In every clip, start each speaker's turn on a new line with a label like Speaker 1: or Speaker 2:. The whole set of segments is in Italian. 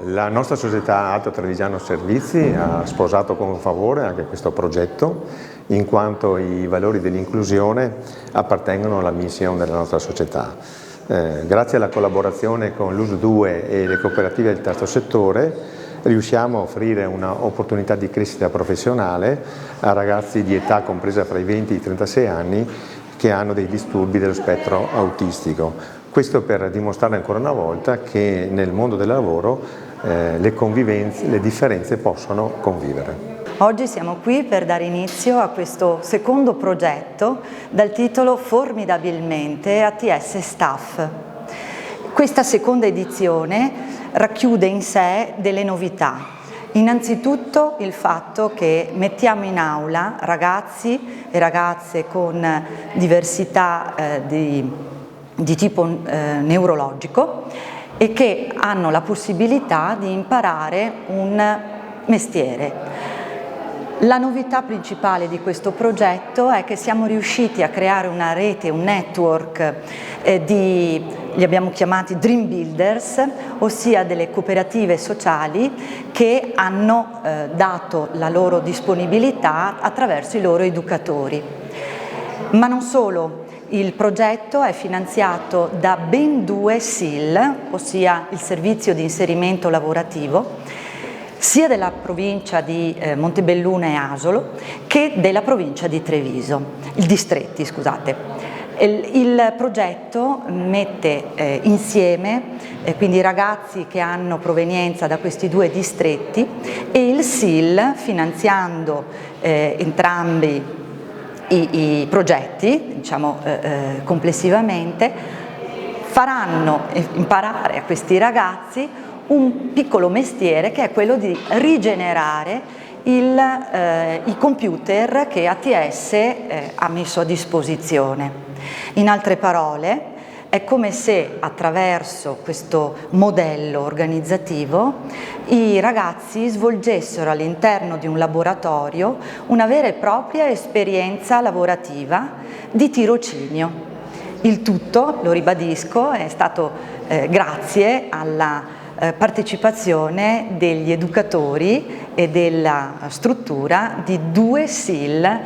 Speaker 1: La nostra società Alto Trevigiano Servizi ha sposato con favore anche questo progetto, in quanto i valori dell'inclusione appartengono alla missione della nostra società. Grazie alla collaborazione con l'US2 e le cooperative del terzo settore riusciamo a offrire un'opportunità di crescita professionale a ragazzi di età compresa fra i 20 e i 36 anni che hanno dei disturbi dello spettro autistico. Questo per dimostrare ancora una volta che nel mondo del lavoro le differenze possono convivere.
Speaker 2: Oggi siamo qui per dare inizio a questo secondo progetto dal titolo Formidabilmente ATS Staff. Questa seconda edizione racchiude in sé delle novità. Innanzitutto il fatto che mettiamo in aula ragazzi e ragazze con diversità di tipo neurologico e che hanno la possibilità di imparare un mestiere. La novità principale di questo progetto è che siamo riusciti a creare una rete, un network li abbiamo chiamati Dream Builders, ossia delle cooperative sociali che hanno dato la loro disponibilità attraverso i loro educatori. Ma non solo. Il progetto è finanziato da ben 2 SIL, ossia il servizio di inserimento lavorativo, sia della provincia di Montebelluna e Asolo che della provincia di Treviso, distretti, scusate. Il progetto mette insieme quindi i ragazzi che hanno provenienza da questi 2 distretti e il SIL, finanziando entrambi i progetti, diciamo complessivamente, faranno imparare a questi ragazzi un piccolo mestiere che è quello di rigenerare i computer che ATS ha messo a disposizione. In altre parole, è come se attraverso questo modello organizzativo i ragazzi svolgessero all'interno di un laboratorio una vera e propria esperienza lavorativa di tirocinio. Il tutto, lo ribadisco, è stato grazie alla partecipazione degli educatori e della struttura di 2 SIL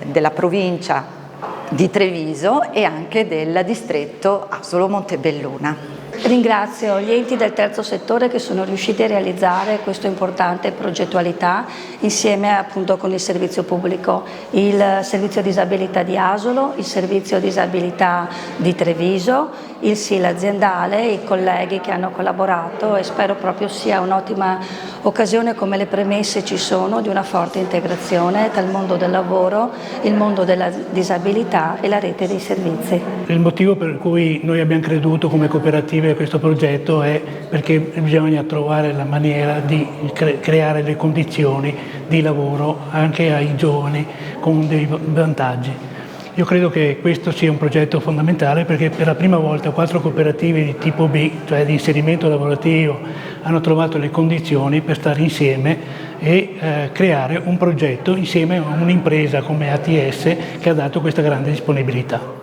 Speaker 2: della provincia di Treviso e anche del distretto Asolo Montebelluna.
Speaker 3: Ringrazio gli enti del terzo settore che sono riusciti a realizzare questa importante progettualità insieme appunto con il servizio pubblico, il servizio disabilità di Asolo, il servizio disabilità di Treviso, il SIL aziendale, i colleghi che hanno collaborato e spero proprio sia un'ottima occasione, come le premesse ci sono, di una forte integrazione tra il mondo del lavoro, il mondo della disabilità e la rete dei servizi.
Speaker 4: Il motivo per cui noi abbiamo creduto come cooperative a questo progetto è perché bisogna trovare la maniera di creare le condizioni di lavoro anche ai giovani con dei vantaggi. Io credo che questo sia un progetto fondamentale perché per la prima volta 4 cooperative di tipo B, cioè di inserimento lavorativo, hanno trovato le condizioni per stare insieme e creare un progetto insieme a un'impresa come ATS che ha dato questa grande disponibilità.